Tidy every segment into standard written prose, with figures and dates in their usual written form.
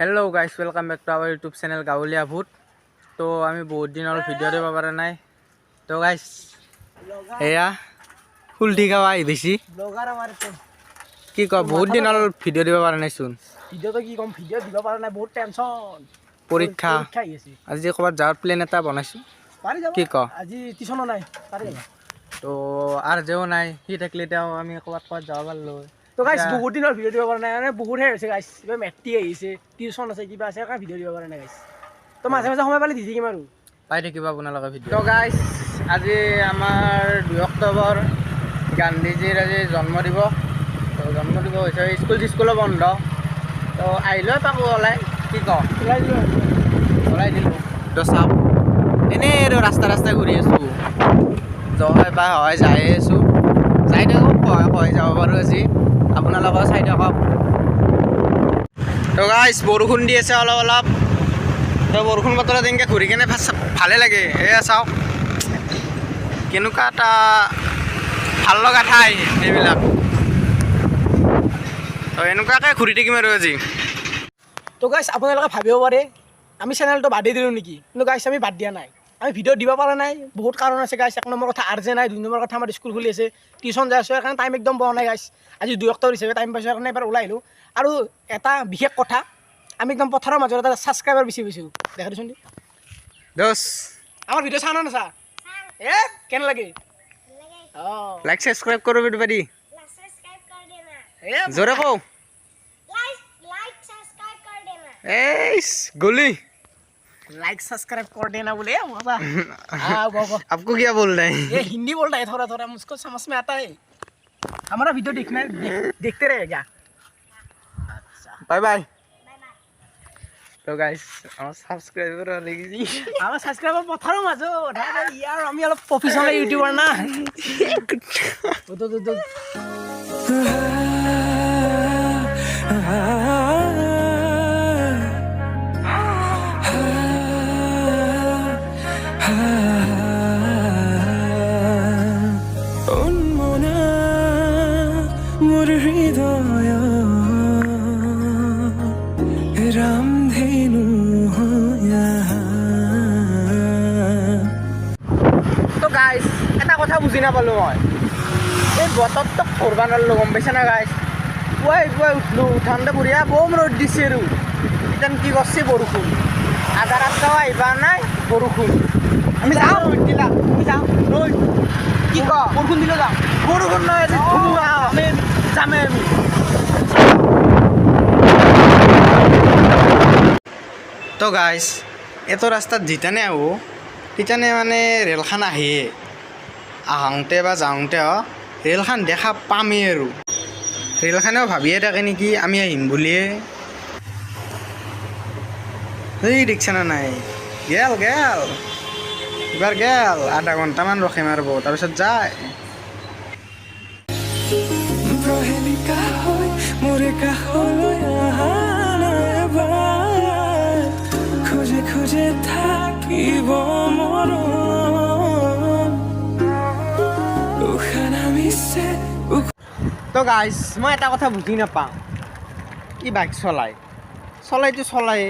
Hello guys, welcome back to our YouTube channel Gawaliya Bhoot. तो आमी बहुत दिन और भिडिओ দিব পৰা নাই। তো গাইস এয়া ফুল ঠিক আই বেশি ব্লগাৰ আমাৰ তো কি ক বহুত দিন আৰ ভিডিও দিব পৰা নাই শুন। ভিডিও তো কি কম ভিডিও দিব পৰা নাই, বহুত টেনশন। পরীক্ষা আইছে আজি কবাত যাওয়ার প্ল্যান এটা বনাইছো। পারি যাব কি ক আজি টিউশনও নাই, পারি যাব। তো আর যেও নাই সি থাকলে তাও আমি কবাত কবাত যাব পারলো। তো গাইস বহুত দিনৰ ভিডিও দিব পৰা নাই, মানে বহুত হে হৈছে গাইস। কিবা মেট্ৰিক আহিছে, টিউশন আছে, কিবা আছে, কাৰণ ভিডিও দিব পৰা নাই গাইস। তো মাঝে মাঝে সময় পালে দি থাকিম আৰু পাই থাকিবা আপোনালোকে ভিডিও। তো গাইস আজি আমাৰ 2 অক্টোবৰ গান্ধীজিৰ আজি জন্ম দিৱস। তো জন্ম দিৱস হৈছে, স্কুল বন্ধ। তো আহিলে পাকো ওলাই কি ক ওলাই দিলোঁ। তো চাওঁ এনেই আৰু ৰাস্তা ঘূৰি আছোঁ, জয় বা হয় যাই আছোঁ, যাই থাকক কয় যাব পাৰোঁ আজি। আপোনালোকেও চাই থাকক। তো গাইছ বৰষুণ দি আছে অলপ অলপ। তো বৰষুণ বতৰত এনেকৈ ঘূৰি কেনে ভালে লাগে। এয়া চাওক কেনেকুৱা এটা ভাল লগা ঠাই এইবিলাক। তো এনেকুৱাকৈ ঘূৰি থাকিম আৰু আজি। তো গাইস আপোনালোকে ভাবিব পাৰে আমি চেনেলটো বাদেই দিলোঁ নেকি, কিন্তু গাইস আমি বাদ দিয়া নাই। আমি ভিডিও দিব পৰা নাই, বহুত কাৰণ আছে গাইস। 1 নম্বৰ কথা আৰ্জে নাই, 2 নম্বৰ কথা আমাৰ স্কুল খুলি আছে, টিউশন যাই আছোঁ, সেইকাৰণে টাইম একদম পোৱা নাই গাইস। আজি 2 অক্টোবৰ হিচাপে টাইম পাইছোঁ, সেইকাৰণে এবাৰ ওলাই আহিলোঁ। আৰু এটা বিশেষ কথা, আমি একদম পথাৰৰ মাজত এটা ছাবস্ক্ৰাইবাৰ বিচাৰি পাইছোঁ। দেখা দিছোন দোষ আমাৰ ভিডিও চাওঁ না চা এ কেনে লাগে? অঁ লাইক সাবস্ক্রাইব করো বেটি বাড়ি सब्सक्राइब कर देना, জোরে কও। लाइक सब्सक्राइब कर देना। এই गोली लाइक सब्सक्राइब कर देना बोले मजा। हाँ बाबा आपको क्या बोल रहे हैं? ये हिंदी बोल रहा है, थोड़ा थोड़ा मुझको समझ में आता है। हमारा वीडियो देखते रहेगा। अच्छा बाय बाय। Bye bye. তো গাইস আমার সাবস্ক্রাইবার হয়ে গেছি। আমার সাবস্ক্রাইবার পথারও মাঝে ইয়ার আমি অলপ প্রফেশনাল ইউটিউবার না। তো গাইস এটা কথা বুজি নাপালো মই, এই বতৰটো ঘূৰবা নোৱাৰিলোঁ, গম পাইছে না গাইস? পুৱাই উঠলোঁ, ঠাণ্ডা বঢ়িয়া বম ৰ'দ দিছে আৰু এতিয়া কি কৰিছে বৰষুণ। আধা ৰাস্তাও আহিবা নাই বৰষুণ। আমি যাওঁ দিলা, আমি যাওঁ ৰৈ কি ক বৰষুণ দিলে যাওঁ। বৰষুণ নহয় আজি ধুমুহা, আমি যামেই আমি। তো গাইস এত ৰাস্তাত যেতানে আহো তিতানে মানে ৰেলখান আহে, আহোঁতে বা যাওঁতে ৰেলখান দেখা পামেই আৰু ৰেলখানেও ভাবিয়ে থাকে নেকি আমি আহিম বুলিয়ে। এই দেখিছে না নাই? গেল এবাৰ গেল, আধা ঘণ্টামান ৰখে মাৰিব, তাৰপিছত যায়। খুঁজে থাকিব তো গাইছ মই এটা কথা বুজি নাপাওঁ, ই বাইক চলাই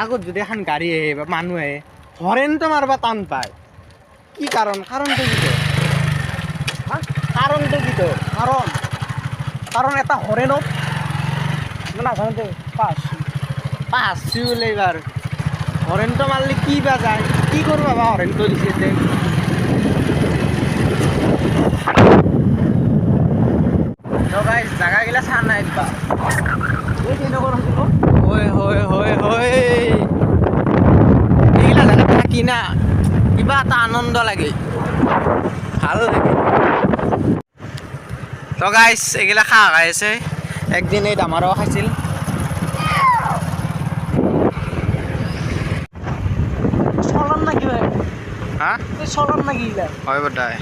আগত যদি এখন গাড়ী আহে বা মানুহ আহে হৰেণটো মাৰিব টান পায়। কি কাৰণটো কি? কাৰণটো কি? কাৰণ এটা হৰেনত নাজানো পাঁচছি বোলে এইবাৰ হৰেণটো মাৰিলে কি বা যায়, কি কৰিব বা হৰেণটো দিছে যে। তো গাইছ জাগাগিলা চা নাই একবাৰ। এইগিলা জাগাত থাকি না কিবা এটা আনন্দ লাগে, ভাল লাগে। তো গাইছ এইগিলা খাই আছে। একদিন এই ডামাৰো খাইছিল। চলাৰ নাকি ভাই? হা চলাৰ নাকি হয় বোধাই।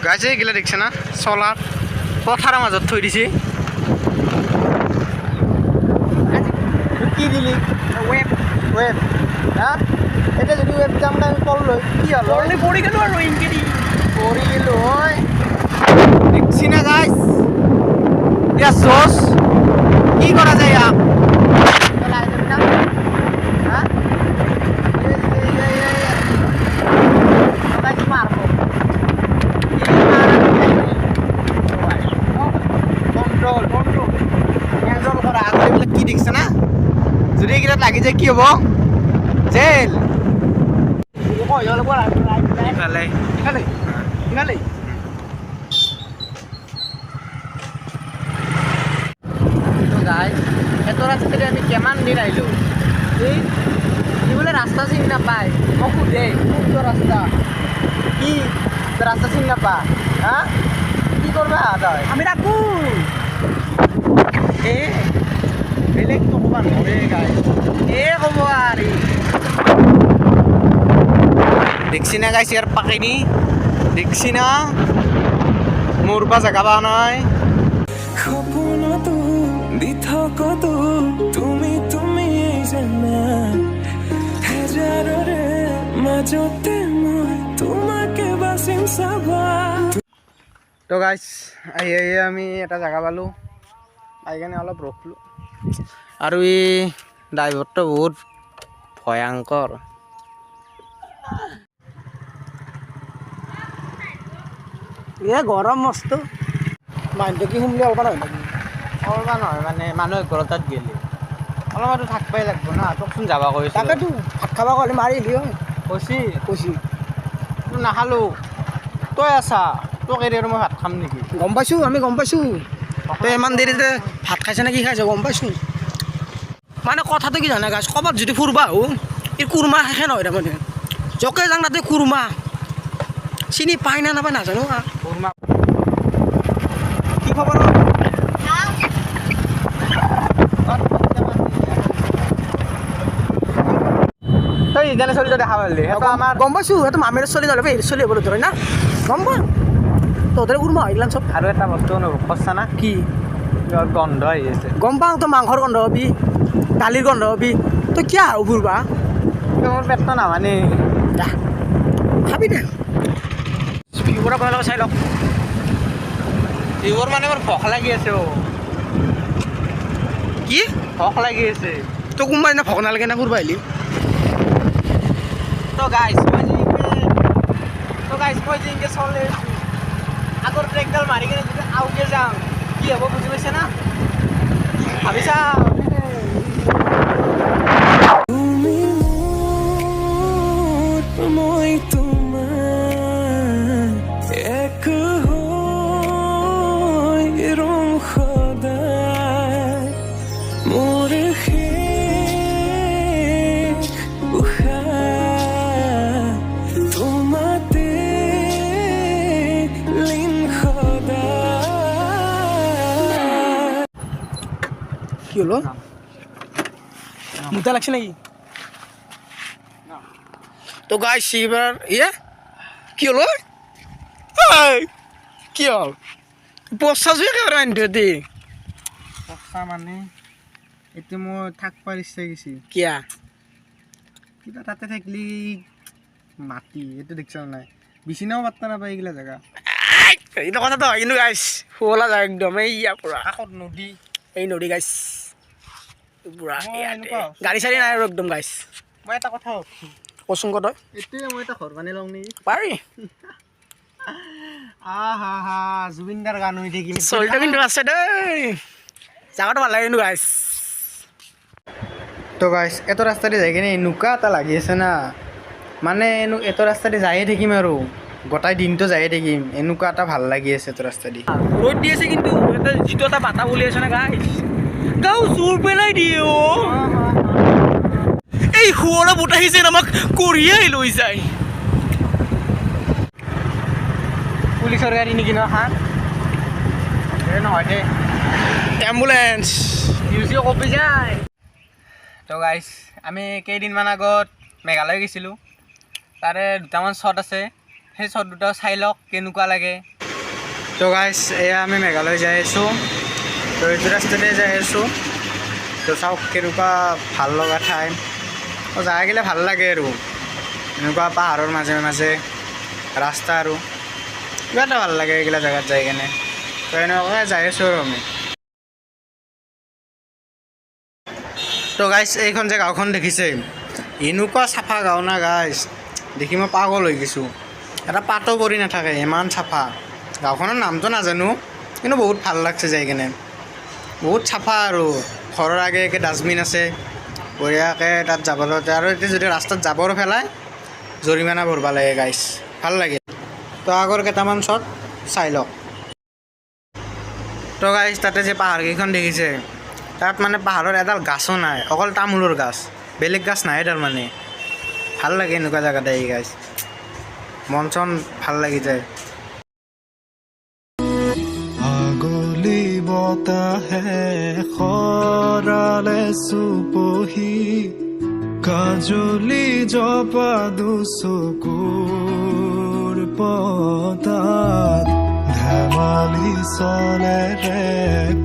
গাইছ এইগিলা দেখিছে না চলাৰ পথাৰৰ মাজত থৈ দিছে। কি দিলি ৱেব হা? এতিয়া যদি ৱেব যাম আমি তললৈ কি হ'ল? পড়ে গেল আৰ ইনকেদি পৰি গেলোঁ হয়। দেখছি না গাইছ ইয়া জোস কি করা যায়? লাগি যায় কি হ'ব জেল কয় অলপ ইফালে ইফালে ইফালে তো গাই এত ৰাস্তাতে আমি কিমান দিন আহিলোঁ এই কি বোলে ৰাস্তা চিনি নাপায় মোক সোধে কোনটো ৰাস্তা কি ৰাস্তা চিনি নাপা হা কি কৰবা তই আমি ৰাখবো এ বেলেগটো ক'বা নৰে গাই ক'ব আৰু দেখছি না গাইছে আৰ পাকেনি দেখছি না মৰবা জাগা পা নাই সপোনতো দি থাকতো তুমি তুমি জানা হেজাৰৰে মাজতে মই তোমাকে বাচিম চাবা তো গাইছ আহি আমি এটা জাগা পালোঁ আহি কেনে অলপ ৰখলোঁ আৰু এই ড্ৰাইভাৰটো বহুত ভয়ংকৰ এ গৰম মস্ত মাইনটো কি শুনলি অলপ নহয় অলবা নহয় মানে মানুহ ঘৰ তাত গেলি অলপমানতো থাকবাই লাগব না তোকচোন যাবা কৈছোঁ তাকেতো ভাত খাবা ক'লে মাৰি দিও কৈছি কৈছি তোৰ নাখালোঁ তই আছা তোক এৰি আৰু মই ভাত খাম নেকি গম পাইছোঁ আমি গম পাইছোঁ তই ইমান দেৰিতে ভাত খাইছে নে কি খাইছে গম পাইছোঁ মানে কথাটো কি জানা গাছ ক'ৰবাত যদি ফুৰবা আহোঁ এই কুৰমা শেষে নহয় তাৰমানে জকে যাং তাতে কুৰমা চিনি পাই না নাপায় নাজানো কুৰমা কি খবৰ তই ইজানে চলিটো দেখা পালি সেইটো আমাৰ গম পাইছোঁ সেইটো মামীৰ চলি যালে চলি হ'বলৈ ধৰে না গম পা তহঁতে কুৰমা এইগিলান চব আৰু এটা বস্তু অনুভৱ কৰছা না কি গন্ধ আহি আছে গম পাওঁ তই মাংসৰ গন্ধ হবি দালিৰ গন্ধ হবি তই কিয় আহ ফুৰবা মোৰ পেটটো নামানে যা খাবি দে ভিউবোৰ আপোনালোকে চাই লওক এইবোৰ মানে মোৰ ভোক লাগি আছে কি ভোক লাগি আছে তই কোনোবা দিনা ভোক নালাগে না ফুৰবা আহিলি তো গাইছ মই যে ইনকে চলে আগৰ ট্ৰেকডাল মাৰি কিনে যদি আউকে যাওঁ কি হ'ব বুজি পাইছে না ভাবিছা তুমি মোৰ মই তোমাৰ এক হৈ ৰম সদায় মোৰ শেষ উশাহ তোমাতে লীন সদায় কি হলো মুতা লাগছে নাকি তো গাই এইবাৰ কি হলো কি হল পচা জুই একেবাৰে আনি দি পচা মানে এতিয়া মই থাকবাৰ ইচ্ছা গৈছে কিয়া কিবা তাতে থাকিলি মাটি এইটো দেখিছ নাই বিচিনাও পাত্তা নাপায় এইগিলা জেগা এইটো কথাটো হয় কিন্তু গাইছ শুৱলা যায় একদম এই ইয়াৰ পৰা কাষত নদী এই নদী গাইছ পুৰা মই এনেকুৱা হৈছোঁ। গাড়ী চাড়ী নাই আৰু একদম গাইছ মই এটা কথা ভাবছোঁ কচোন ক তই এতিয়া মই এটা ঘৰ বানি লওঁ নেকি পাৰি হা হা জুবিনদাৰ গান হৈ থাকিম চলিটো কিন্তু আছে দেই জাগাটো ভাল লাগে কিন্তু গাইছ তো গাইছ এইটো ৰাস্তাদি যাই কিনে এনেকুৱা এটা লাগি আছে না মানে এইটো ৰাস্তাদি যায়ে থাকিম আৰু গোটাই দিনটো যায়ে থাকিম এনেকুৱা এটা ভাল লাগি আছে এইটো ৰাস্তাদি ৰ'দ দি আছে কিন্তু এটা যিটো এটা বাটা বলি আছে না গাইছ গাও জোৰ পেলাই দিয়ে এই শুৱলা বতাহি যেন আমাক কঢ়িয়াই লৈ যায় পুলিচৰ গাড়ী নেকি ন হা নহয় দে এম্বুলেঞ্চ নিউজে কপি যায় তো গাইছ আমি কেইদিনমান আগত মেঘালয় গৈছিলোঁ তাৰে দুটামান শ্বট আছে সেই শ্বট দুটাও চাই লওক কেনেকুৱা লাগে তো গাইছ এয়া আমি মেঘালয় যাই আছোঁ তো এইটো ৰাস্তাতে যাই আছোঁ তো চাওক কেনেকুৱা ভাল লগা ঠাই তো যাই গ'লে ভাল লাগে আৰু এনেকুৱা পাহাৰৰ মাজে মাজে ৰাস্তা আৰু কিবা এটা ভাল লাগে এইগিলা জেগাত যাই কেনে তো এনেকুৱাকৈ যাই আছোঁ আৰু আমি তো গাইছ এইখন যে গাঁওখন দেখিছে এনেকুৱা চাফা গাঁও না গাইছ দেখি মই পাগল হৈ গৈছোঁ এটা পাতো পৰি নাথাকে ইমান চাফা গাঁওখনৰ নামটো নাজানো কিন্তু বহুত ভাল লাগছে যাই কেনে বহুত চাফা আৰু ঘৰৰ আগে আগে ডাষ্টবিন আছে বঢ়িয়াকৈ তাত যাবলৈ আৰু এতিয়া যদি ৰাস্তাত জাবৰ পেলাই জৰিমনা ভৰিব লাগে গাইছ ভাল লাগে তো আগৰ কেইটামান শ্বট চাই লওক তো গাইছ তাতে যে পাহাৰকেইখন দেখিছে তাত মানে পাহাৰৰ এডাল গাছো নাই অকল তামোলৰ গাছ বেলেগ গাছ নাই তাৰ মানে ভাল লাগে এনেকুৱা জেগাত আহি গাইছ মন চন ভাল লাগি যায় আগলি বতাহে খৰালে চুপহি কাজলি জপা দুচকুৰ পতাত ধেমালি চলেৰে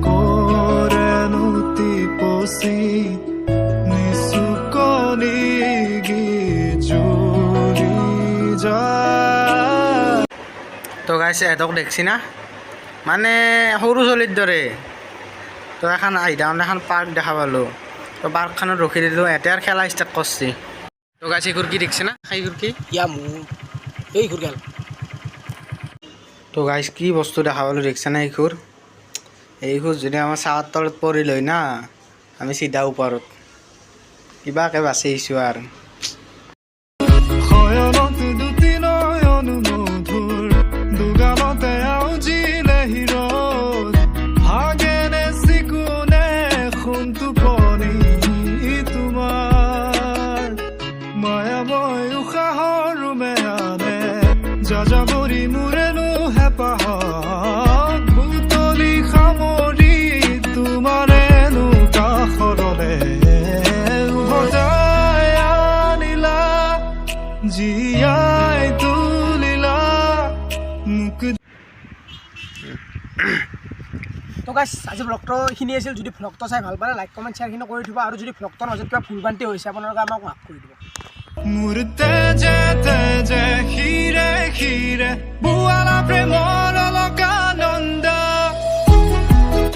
কৰেনো টিপচি নিচুকনি জুৰি যায় তো গাইছ এহঁতক দেখছি না মানে সৰু চলিৰ দৰে তো এখন আইদান এখন পাৰ্ক দেখা পালোঁ তো পাৰ্কখনত ৰখি দিলোঁ এতে আৰু খেলা ষ্টাৰ্ট কৰিছে তো গাইছ এইবোৰ কি দেখছি না সেইবোৰ কি ইয়া মোৰ এই ঘূৰগাল তো গাইছ কি বস্তু দেখা পালোঁ দেখছে না এইবোৰ যদি আমাৰ চাহৰ তলত পৰি লয় না আমি চিধা ওপৰত কিবাকে বাচি আহিছোঁ আৰু শয়নত দুটি নয়ন মধুৰ দুগামতে আউজিলে হিৰত ভাগেনে চিকুনে সোণটো পনি তোমাৰ মায়াময় উশাহৰ মেয়ানে যাযাবৰী মোৰেনো হেঁপাহত বুটলি সামৰি তোমাৰেনো কাষৰলে উভতাই আনিলা জীয়াই তুলিলা মোক তো গাইছ আজি ভ্লগটো এইখিনি আছিল যদি ভ্লগটো চাই ভাল পালে লাইক কমেণ্ট শ্বেয়াৰখিনি কৰি দিব আৰু যদি ভ্লগটোৰ মাজত কিবা ভুল ভ্ৰান্তি হৈছে আপোনালোকে আমাক মাফ কৰি দিব মোৰ তেজে তেজে শিৰে শিৰে বোৱালা প্ৰেমৰ